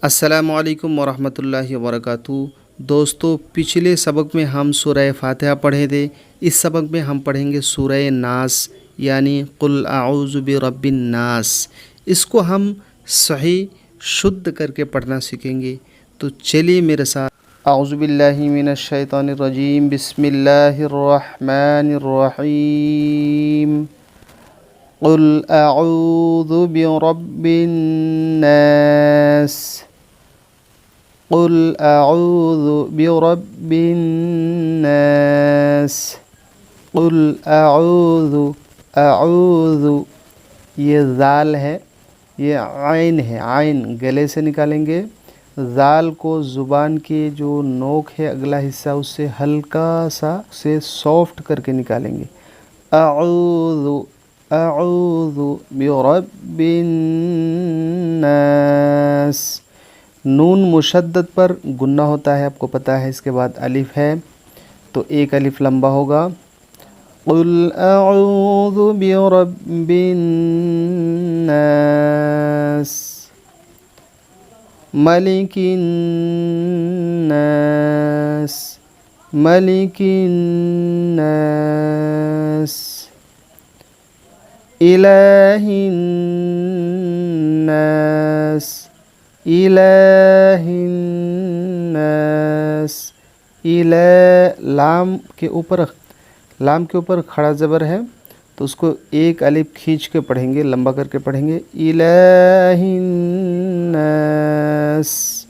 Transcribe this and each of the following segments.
अस्सलामुअलैकुम वरहमतुल्लाहि वबरकातुहू। दोस्तों, पिछले सबक में हम सूरह फातिहा पढ़े थे। इस सबक में हम पढ़ेंगे सूरह नास यानी कुल आऊज़ु बिरब्बिन नास। इसको हम सही शुद्ध करके पढ़ना सीखेंगे। तो चलिए मेरे साथ। आऊज़ु बिल्लाहि मिनश शैतानिर रजीम, बिस्मिल्लाहिर रहमानिर रहीम। कुल आऊज़ु बिरब्बिन नास। कुल आऊज़ु बिरब्बिन नास। कुल आऊज़ु, आऊज़ु ये ज़ाल है, ये आइन है। आइन गले से निकालेंगे। ज़ाल को ज़ुबान के जो नोक है अगला हिस्सा उससे हल्का सा से सॉफ्ट करके निकालेंगे। आऊज़ु, आऊज़ु बिरब्बिन नास। नून मुशद्दद पर गुन्ना होता है, आपको पता है। इसके बाद अलिफ है तो एक अलिफ लंबा होगा। कुल अऊज़ु बिरब्बिन नास, मलिकिन नास, मलिकिन नास, इलाहिन नास, इलाहिन नास। लाम के ऊपर खड़ा ज़बर है तो उसको एक अलिफ खींच के पढ़ेंगे, लंबा करके पढ़ेंगे। इलाहिन नास,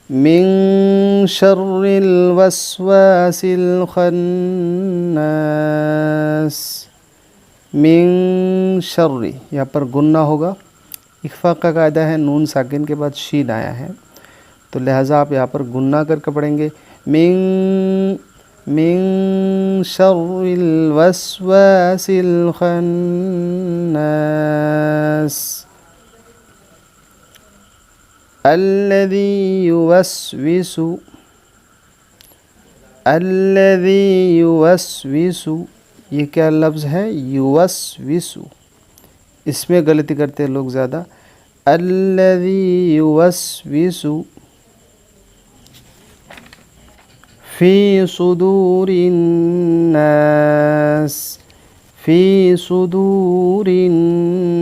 मिन शर्रिल वस्वासिल खन्नास। मिन शर्रि यहाँ पर गुन्ना होगा। इख्फा का कायदा है, नून साकिन के बाद शीन आया है तो लिहाजा आप यहाँ पर गुन्ना करके पढ़ेंगे। मिन शर्रिल वस्वासिल खन्नास, अल्लज़ी युवस्विसु, अल्लज़ी युवस्विसु ये क्या लफ्ज़ है? युवस्विसु। इसमें गलती करते हैं लोग ज़्यादा। अल्लज़ी युवस्विसु फ़ी सुदूरिन नास, फ़ी सुदूरिन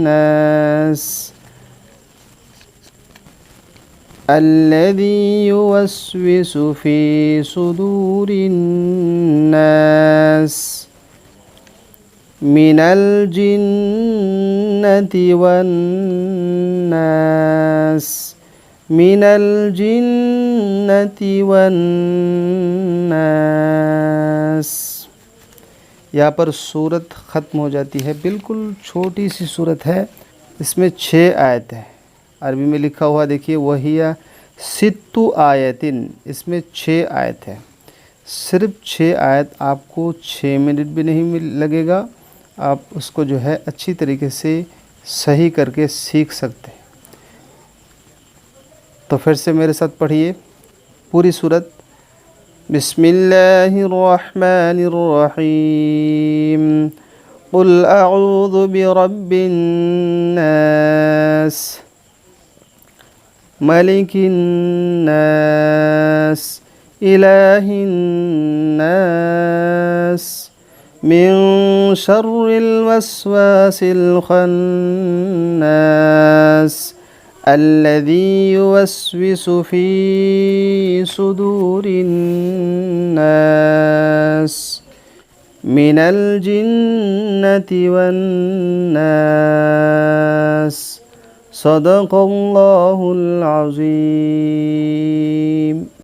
नास, अल्लज़ी युवस्विसु फ़ी सुदूरिन नास, मिनल जिन्नति वन्नास, मिनल जिन्नति वन्नास। यहाँ पर सूरत ख़त्म हो जाती है, बिल्कुल छोटी सी सूरत है। इसमें 6 आयत है। अरबी में लिखा हुआ देखिए, वहिया सित्तु आयतिन। इसमें 6 आयत है। सिर्फ 6 आयत, आपको 6 मिनट भी नहीं लगेगा। आप उसको जो है अच्छी तरीके से सही करके सीख सकते हैं। तो फिर से मेरे साथ पढ़िए पूरी सूरत। बिस्मिल्लाहिर्रहमानिर्रहीम। कुल अऊज़ु बिरब्बिन नास, मलिकिन नास, इलाहिन नास, मिन शर्रिल वस्वासिल खन्नास, अल्लज़ी युवस्विसु फ़ी सुदूरिन नास, मिनल जिन्नति वन्नास। सदक़ल्लाहुल अज़ीम।